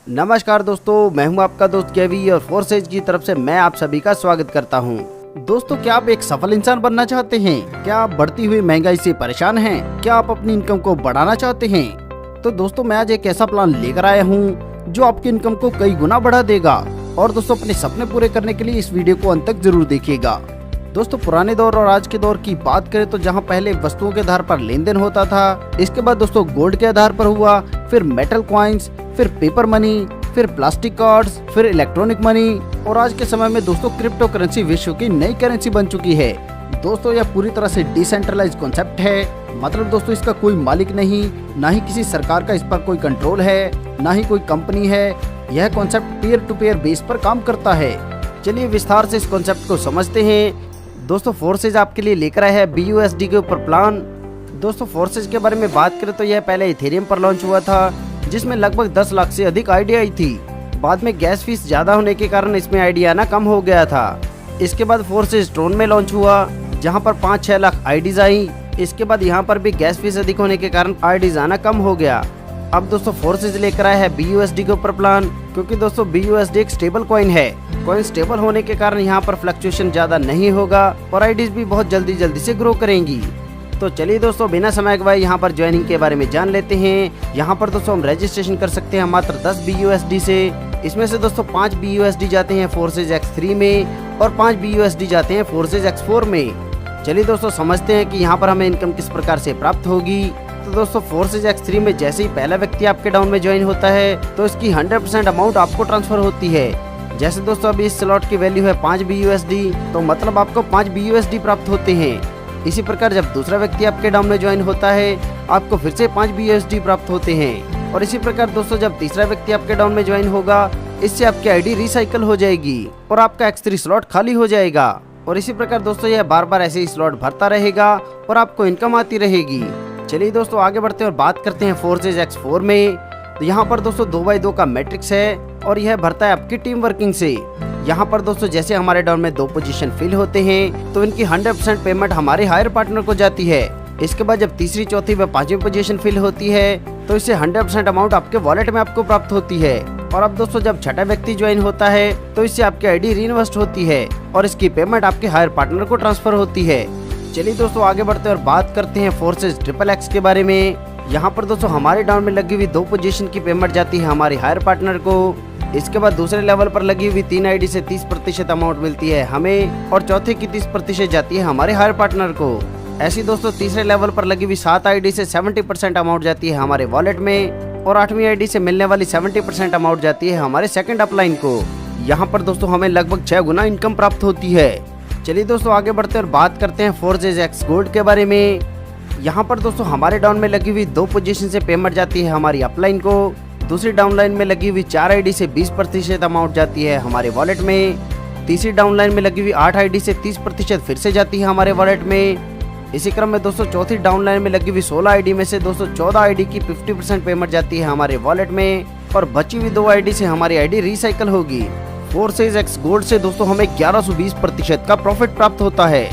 नमस्कार दोस्तों, मैं हूं आपका दोस्त केवी और फोर्सेज की तरफ से मैं आप सभी का स्वागत करता हूं। दोस्तों, क्या आप एक सफल इंसान बनना चाहते हैं? क्या आप बढ़ती हुई महंगाई से परेशान हैं? क्या आप अपनी इनकम को बढ़ाना चाहते हैं? तो दोस्तों, मैं आज एक ऐसा प्लान लेकर आया हूं जो आपकी इनकम को कई गुना बढ़ा देगा। और दोस्तों, अपने सपने पूरे करने के लिए इस वीडियो को अंत तक जरूर देखिएगा। दोस्तों, पुराने दौर और आज के दौर की बात करें तो जहां पहले वस्तुओं के आधार पर लेन देन होता था, इसके बाद दोस्तों गोल्ड के आधार पर हुआ, फिर मेटल कॉइन्स, फिर पेपर मनी, फिर प्लास्टिक कार्ड्स, फिर इलेक्ट्रॉनिक मनी और आज के समय में दोस्तों क्रिप्टो करेंसी विश्व की नई करेंसी बन चुकी है। दोस्तों, यह पूरी तरह से डिसेंट्रलाइज्ड कॉन्सेप्ट है। मतलब दोस्तों, इसका कोई मालिक नहीं, ना ही किसी सरकार का इस पर कोई कंट्रोल है, ना ही कोई कंपनी है। यह concept peer to peer base पर काम करता है। चलिए विस्तार से इस कॉन्सेप्ट को समझते हैं। दोस्तों, फोर्सेज आपके लिए लेकर आया है BUSD के ऊपर प्लान। दोस्तों, फोर्सेज के बारे में बात करें तो यह पहले इथेरियम पर लॉन्च हुआ था, जिसमें लगभग 10 लाख से अधिक आईडी आई थी। बाद में गैस फीस ज्यादा होने के कारण इसमें आईडी आना कम हो गया था। इसके बाद फोर्सेज ट्रोन में लॉन्च हुआ, जहां पर 5-6 लाख आईडीज आई। इसके बाद यहां पर भी गैस फीस अधिक होने के कारण आईडीज आना कम हो गया। अब दोस्तों, फोर्सेज लेकर आया है BUSD के ऊपर प्लान, क्योंकि दोस्तों BUSD एक स्टेबल कॉइन है। कॉइन स्टेबल होने के कारण यहाँ पर फ्लक्चुएशन ज्यादा नहीं होगा और आईडीज भी बहुत जल्दी से ग्रो करेंगी। तो चलिए दोस्तों, बिना समय गवाए यहाँ पर ज्वाइनिंग के बारे में जान लेते हैं। यहाँ पर दोस्तों हम रजिस्ट्रेशन कर सकते हैं मात्र 10 BUSD से। इसमें से दोस्तों 5 BUSD जाते हैं फोर्सेज X3 में और 5 BUSD जाते हैं फोर्सेज X4 में। चलिए दोस्तों, समझते हैं कि यहाँ पर हमें इनकम किस प्रकार से प्राप्त होगी। तो दोस्तों, फोर्सेज X3 में जैसे ही पहला व्यक्ति आपके डाउन में ज्वाइन होता है तो इसकी 100% अमाउंट आपको ट्रांसफर होती है। जैसे दोस्तों अभी इस स्लॉट की वैल्यू है 5 BUSD, तो मतलब आपको 5 BUSD प्राप्त होते हैं। इसी प्रकार जब दूसरा व्यक्ति आपके डाउन में ज्वाइन होता है, आपको फिर से 5 BUSD प्राप्त होते हैं। और इसी प्रकार दोस्तों जब तीसरा व्यक्ति आपके डाउन में ज्वाइन होगा, इससे आपकी आईडी रिसाइकल हो जाएगी और आपका X3 स्लॉट खाली हो जाएगा। और इसी प्रकार दोस्तों यह बार बार ऐसे ही स्लॉट भरता रहेगा और आपको इनकम आती रहेगी। चलिए दोस्तों, आगे बढ़ते हैं और बात करते हैं फोर्सेज X4 में। तो यहाँ पर दोस्तों 2x2 का मैट्रिक्स है और यह भरता है आपकी टीम वर्किंग से। यहाँ पर दोस्तों जैसे हमारे डाउन में 2 पोजीशन फिल होते हैं तो इनकी 100% पेमेंट हमारे हायर पार्टनर को जाती है। इसके बाद जब तीसरी, चौथी व 5वीं पोजीशन फिल होती है तो इससे 100% अमाउंट आपके वॉलेट में आपको प्राप्त होती है। और अब दोस्तों जब छठा व्यक्ति ज्वाइन होता है तो इससे आपकी आईडी रीइन्वेस्ट होती है और इसकी पेमेंट आपके हायर पार्टनर को ट्रांसफर होती है। चलिए दोस्तों, आगे बढ़ते हैं और बात करते हैं फोर्सेज XXX के बारे में। यहाँ पर दोस्तों हमारे डाउन में लगी हुई 2 पोजीशन की पेमेंट जाती है हमारे हायर पार्टनर को। इसके बाद दूसरे लेवल पर लगी हुई 3 आईडी से 30% अमाउंट मिलती है हमें और चौथे की 30% जाती है हमारे हायर पार्टनर को। ऐसी दोस्तों तीसरे लेवल पर लगी हुई 7 आईडी से 70% अमाउंट जाती है हमारे वॉलेट में और 8वीं आईडी से मिलने वाली 70% अमाउंट जाती है हमारे सेकंड अपलाइन को। यहाँ पर दोस्तों हमें लगभग 6 गुना इनकम प्राप्त होती है। चलिए दोस्तों, आगे बढ़ते हैं और बात करते हैं फोर्सेज X गोल्ड के बारे में। यहाँ पर दोस्तों हमारे डाउन में लगी हुई 2 पोजीशन से पेमेंट जाती है हमारी अपलाइन को। दूसरी डाउनलाइन में लगी हुई 4 आईडी से 20% अमाउंट जाती है हमारे वॉलेट में। तीसरी डाउनलाइन में लगी हुई 8 आईडी से 30% फिर से जाती है हमारे वॉलेट में। इसी क्रम में दोस्तों चौथी डाउनलाइन में लगी हुई 16 आईडी में से दोस्तों 14 आईडी की 50% पेमेंट जाती है हमारे वॉलेट में और बची हुई 2 आईडी से हमारी आईडी रिसाइकल होगी। फोर्सेज X गोल्ड से दोस्तों हमें 1120% का प्रॉफिट प्राप्त होता है।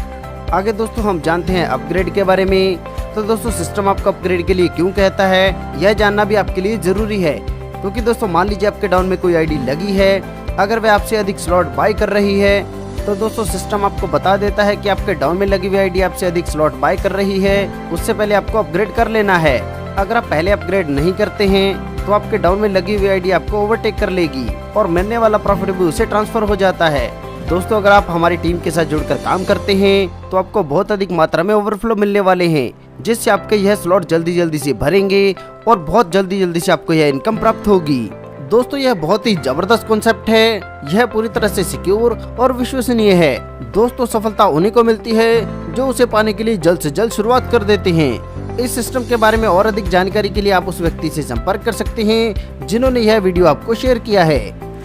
आगे दोस्तों हम जानते हैं अपग्रेड के बारे में। तो दोस्तों सिस्टम आपको अपग्रेड के लिए क्यों कहता है, यह जानना भी आपके लिए जरूरी है। क्योंकि दोस्तों मान लीजिए आपके डाउन में कोई आईडी लगी है, अगर वह आपसे अधिक स्लॉट बाय कर रही है तो दोस्तों सिस्टम आपको बता देता है कि आपके डाउन में लगी हुई आईडी आपसे अधिक स्लॉट बाय कर रही है, उससे पहले आपको अपग्रेड कर लेना है। अगर आप पहले अपग्रेड नहीं करते हैं तो आपके डाउन में लगी हुई आईडी आपको ओवरटेक कर लेगी और मिलने वाला प्रॉफिट भी उसे ट्रांसफर हो जाता है। दोस्तों अगर आप हमारी टीम के साथ जुड़कर काम करते हैं तो आपको बहुत अधिक मात्रा में ओवरफ्लो मिलने वाले हैं, जिससे आपके यह स्लॉट जल्दी से भरेंगे और बहुत जल्दी से आपको यह इनकम प्राप्त होगी। दोस्तों यह बहुत ही जबरदस्त कॉन्सेप्ट है। यह पूरी तरह से सिक्योर और विश्वसनीय है। दोस्तों सफलता उन्हीं को मिलती है जो उसे पाने के लिए जल्द से जल्द शुरुआत कर देते हैं। इस सिस्टम के बारे में और अधिक जानकारी के लिए आप उस व्यक्ति से संपर्क कर सकते हैं जिन्होंने यह वीडियो आपको शेयर किया है,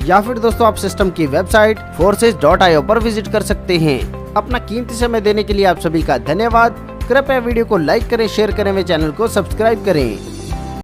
या फिर दोस्तों आप सिस्टम की वेबसाइट forces.io पर विजिट कर सकते हैं। अपना कीमती समय देने के लिए आप सभी का धन्यवाद। कृपया वीडियो को लाइक करें, शेयर करें व चैनल को सब्सक्राइब करें।